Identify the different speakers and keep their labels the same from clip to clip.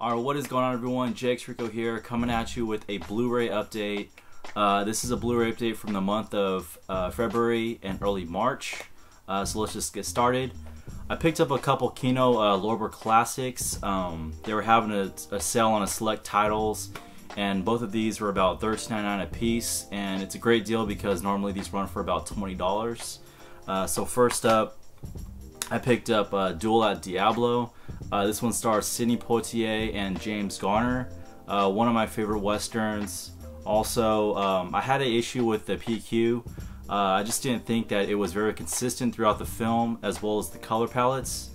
Speaker 1: Alright, what is going on, everyone? Jake Rico here, coming at you with a Blu-ray update. This is a Blu-ray update from the month of February and early March. So let's just get started. I picked up a couple Kino Lorber classics. They were having a sale on a select titles, and both of these were about $13.99 a piece, and it's a great deal because normally these run for about $20. So first up, I picked up Duel at Diablo. This one stars Sidney Poitier and James Garner. One of my favorite westerns. Also, I had an issue with the PQ. I just didn't think that it was very consistent throughout the film, as well as the color palettes.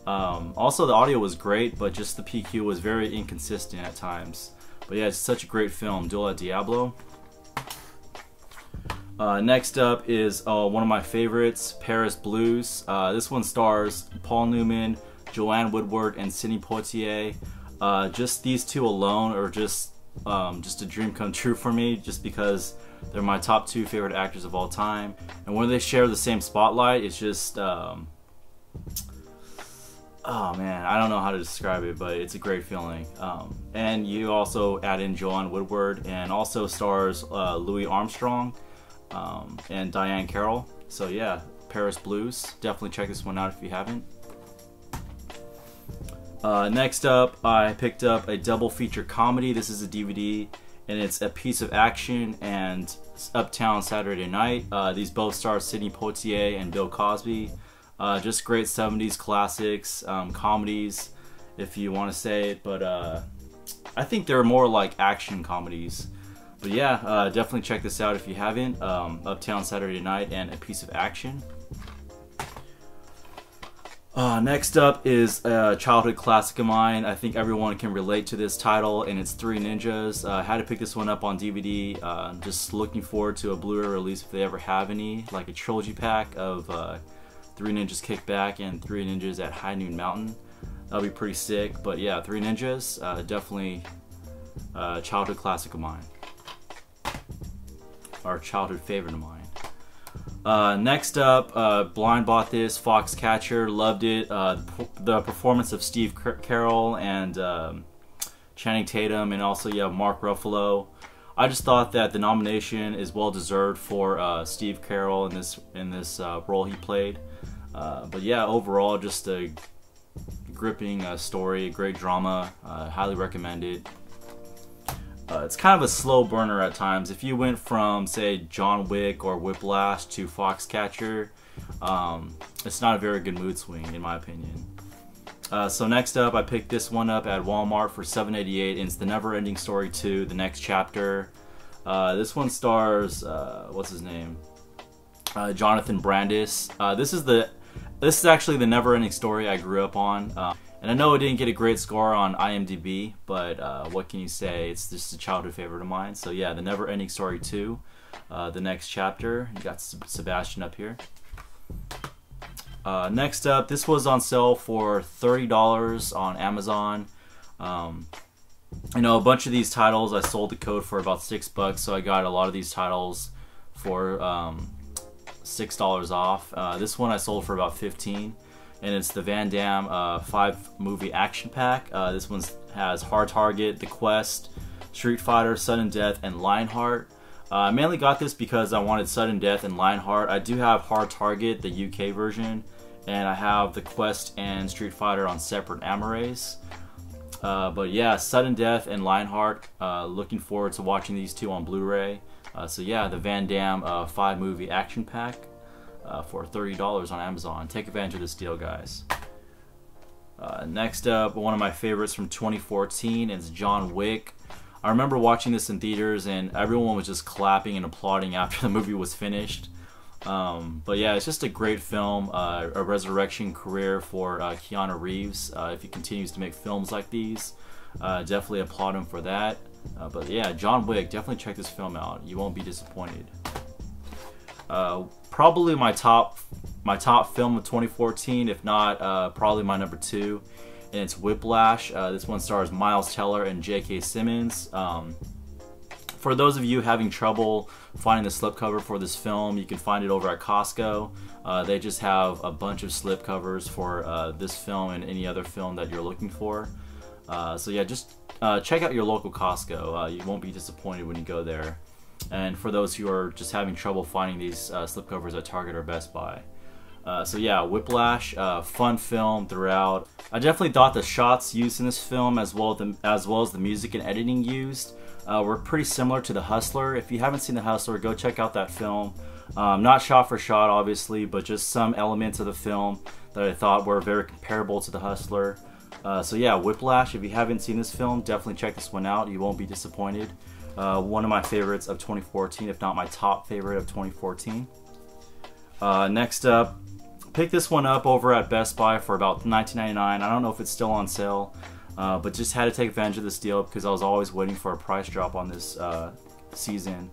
Speaker 1: Also, the audio was great, but just the PQ was very inconsistent at times. But yeah, it's such a great film, Duel at Diablo. Next up is one of my favorites, Paris Blues. This one stars Paul Newman, Joanne Woodward, and Sidney Poitier. Just these two alone are just a dream come true for me, just because they're my top two favorite actors of all time. And when they share the same spotlight, it's just, oh man, I don't know how to describe it, but it's a great feeling. And you also add in Joanne Woodward, and also stars Louis Armstrong and Diane Carroll. So yeah, Paris Blues. Definitely check this one out if you haven't. Next up, I picked up a double feature comedy. This is a DVD, and it's A Piece of Action and Uptown Saturday Night. These both star Sidney Poitier and Bill Cosby. Just great 70s classics, comedies, if you want to say it, but I think they're more like action comedies. But yeah, definitely check this out if you haven't. Uptown Saturday Night and A Piece of Action. Next up is a childhood classic of mine. I think everyone can relate to this title, and it's Three Ninjas. I had to pick this one up on DVD. Just looking forward to a Blu-ray release if they ever have any, like a trilogy pack of Three Ninjas Kick Back and Three Ninjas at High Noon Mountain. That'll be pretty sick. But yeah, Three Ninjas, definitely a childhood classic of mine. Or childhood favorite of mine. Next up, blind bought this, Foxcatcher, loved it. The performance of Steve Carell and Channing Tatum, and also you have Mark Ruffalo. I just thought that the nomination is well deserved for Steve Carell in this role he played. But yeah, overall, just a gripping story, a great drama. Highly recommend it. It's kind of a slow burner at times. If you went from, say, John Wick or Whiplash to Foxcatcher, it's not a very good mood swing, in my opinion. So next up, I picked this one up at Walmart for $7.88, and it's The Never Ending Story 2, The Next Chapter. This one stars, what's his name? Jonathan Brandis. This is actually the Never Ending Story I grew up on. And I know it didn't get a great score on IMDb, but what can you say? It's just a childhood favorite of mine. So yeah, The Never Ending Story 2, The Next Chapter. You got Sebastian up here. Next up, this was on sale for $30 on Amazon. You know, a bunch of these titles, I sold the code for about $6, so I got a lot of these titles for $6 off. This one I sold for about $15. And it's the Van Damme 5-movie action pack. This one has Hard Target, The Quest, Street Fighter, Sudden Death, and Lionheart. I mainly got this because I wanted Sudden Death and Lionheart. I do have Hard Target, the UK version, and I have The Quest and Street Fighter on separate Amarais. But yeah, Sudden Death and Lionheart, looking forward to watching these two on Blu-ray. So yeah, the Van Damme 5-movie action pack. For $30 on Amazon. Take advantage of this deal, guys. Next up, one of my favorites from 2014 is John Wick. I remember watching this in theaters, and everyone was just clapping and applauding after the movie was finished. But yeah, it's just a great film, a resurrection career for Keanu Reeves. If he continues to make films like these, definitely applaud him for that. But yeah, John Wick, definitely check this film out. You won't be disappointed. Probably my top film of 2014, if not probably my number 2, and it's Whiplash. This one stars Miles Teller and J.K. Simmons. For those of you having trouble finding the slipcover for this film, you can find it over at Costco. They just have a bunch of slipcovers for this film and any other film that you're looking for. So yeah, just check out your local Costco. You won't be disappointed when you go there. And for those who are just having trouble finding these slipcovers at Target or Best Buy. So yeah, Whiplash, fun film throughout. I definitely thought the shots used in this film, as well as the music and editing used, were pretty similar to The Hustler. If you haven't seen The Hustler, go check out that film. Not shot for shot, obviously, but just some elements of the film that I thought were very comparable to The Hustler. So yeah, Whiplash, if you haven't seen this film, definitely check this one out. You won't be disappointed. One of my favorites of 2014, if not my top favorite of 2014. Next up, picked this one up over at Best Buy for about $19.99. I don't know if it's still on sale, but just had to take advantage of this deal because I was always waiting for a price drop on this season.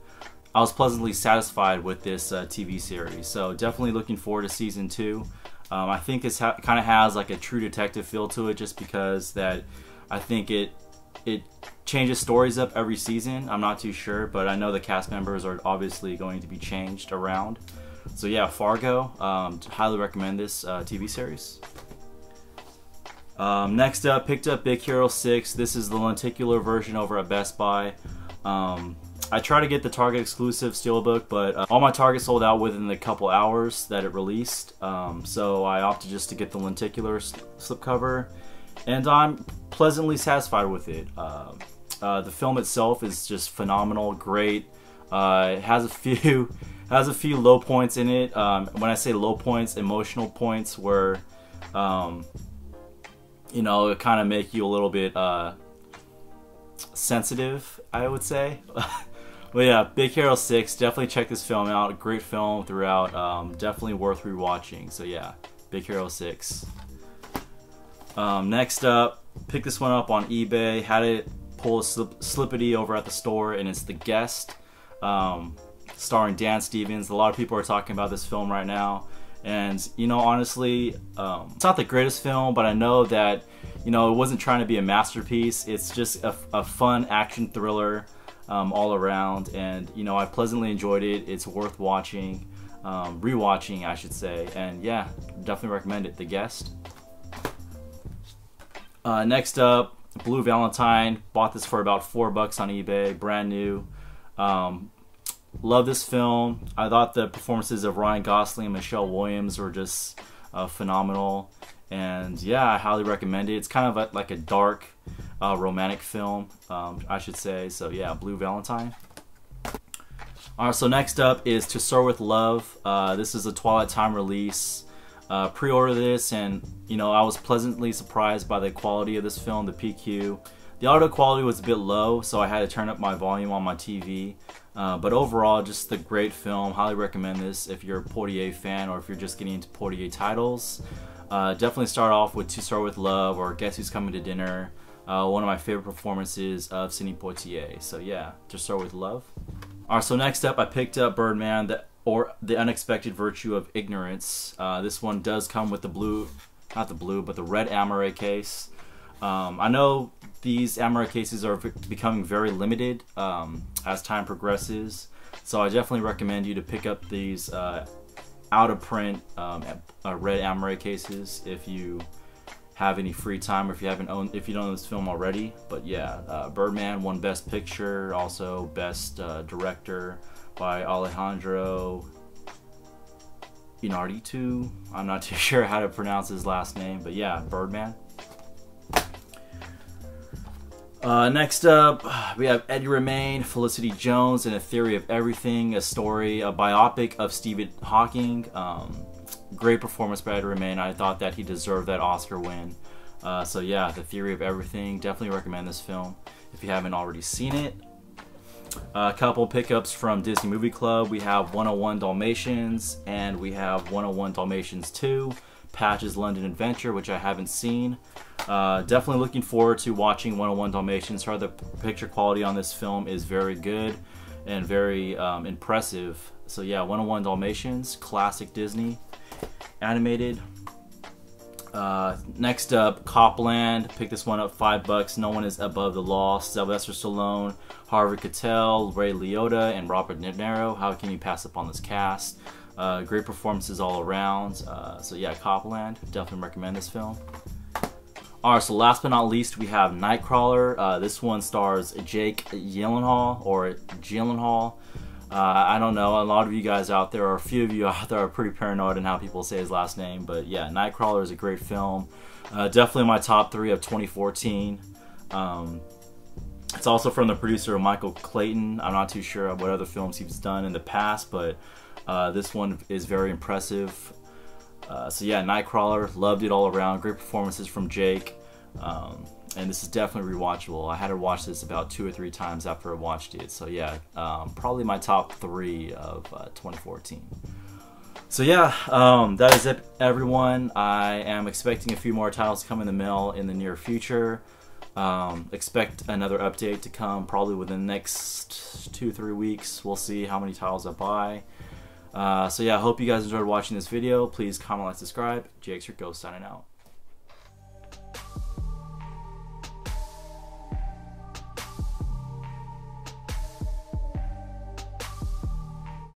Speaker 1: I was pleasantly satisfied with this TV series, so definitely looking forward to season 2. I think this kind of has like a True Detective feel to it, just because that I think it changes stories up every season. I'm not too sure, but I know the cast members are obviously going to be changed around. So yeah, Fargo, highly recommend this TV series. Next up, picked up Big Hero 6. This is the lenticular version over at Best Buy. I tried to get the Target exclusive steelbook, but all my Target sold out within the couple hours that it released. So I opted just to get the lenticular slipcover, and I'm pleasantly satisfied with it. The film itself is just phenomenal, great. It has a few low points in it. When I say low points, emotional points where you know, it kind of make you a little bit sensitive, I would say. But yeah, Big Hero 6, definitely check this film out. Great film throughout, definitely worth rewatching. So yeah, Big Hero 6. Next up, picked this one up on eBay. Had it pull a slippity over at the store, and it's The Guest, starring Dan Stevens. A lot of people are talking about this film right now. And, you know, honestly, it's not the greatest film, but I know that, you know, it wasn't trying to be a masterpiece. It's just a fun action thriller all around. And, you know, I pleasantly enjoyed it. It's worth watching, rewatching, I should say. And yeah, definitely recommend it. The Guest. Next up, Blue Valentine. Bought this for about $4 on eBay, brand new. Love this film. I thought the performances of Ryan Gosling and Michelle Williams were just phenomenal, and yeah, I highly recommend it. It's kind of like a dark romantic film, I should say. So yeah, Blue Valentine. Alright, so next up is To Soar With Love. This is a Twilight Time release. Pre-order this, and you know, I was pleasantly surprised by the quality of this film, the PQ. The audio quality was a bit low, so I had to turn up my volume on my TV. But overall, just a great film. Highly recommend this if you're a Portier fan, or if you're just getting into Portier titles. Definitely start off with To Soar With Love or Guess Who's Coming to Dinner. One of my favorite performances of Sidney Poitier. So yeah, To Soar With Love. Alright, so next up, I picked up Birdman, The Unexpected Virtue of Ignorance. This one does come with the the red Amaray case. I know these Amaray cases are becoming very limited as time progresses, so I definitely recommend you to pick up these out of print red Amaray cases if you have any free time, or if you don't own this film already. But yeah, Birdman won Best Picture, also Best Director by Alejandro Inarritu. I'm not too sure how to pronounce his last name, but yeah, Birdman. Next up, we have Eddie Redmayne, Felicity Jones, and A Theory of Everything, a biopic of Stephen Hawking. Great performance by Eddie Redmayne. I thought that he deserved that Oscar win. So yeah, The Theory of Everything. Definitely recommend this film if you haven't already seen it. A couple pickups from Disney Movie Club. We have 101 Dalmatians, and we have 101 Dalmatians 2, Patch's London Adventure, which I haven't seen. Definitely looking forward to watching 101 Dalmatians. Heard the picture quality on this film is very good and very impressive. So yeah, 101 Dalmatians, classic Disney animated. Next up, Copland. Picked this one up $5. No One Is Above the Law. Sylvester Stallone, Harvey Keitel, Ray Liotta, and Robert De Niro. How can you pass up on this cast? Great performances all around. So yeah, Copland. Definitely recommend this film. Alright, so last but not least, we have Nightcrawler. This one stars Jake Gyllenhaal, or Gyllenhaal. I don't know, a lot of you guys out there, or a few of you out there, are pretty paranoid on how people say his last name, but yeah, Nightcrawler is a great film. Definitely my top 3 of 2014. It's also from the producer Michael Clayton. I'm not too sure what other films he's done in the past, but this one is very impressive. So yeah, Nightcrawler, loved it all around. Great performances from Jake. And this is definitely rewatchable. I had to watch this about 2 or 3 times after I watched it. So yeah, probably my top 3 of 2014. So yeah, that is it, everyone. I am expecting a few more titles to come in the mail in the near future. Expect another update to come probably within the next 2-3 weeks. We'll see how many titles I buy. So yeah, I hope you guys enjoyed watching this video. Please comment, like, subscribe. Jake's your Ghost signing out.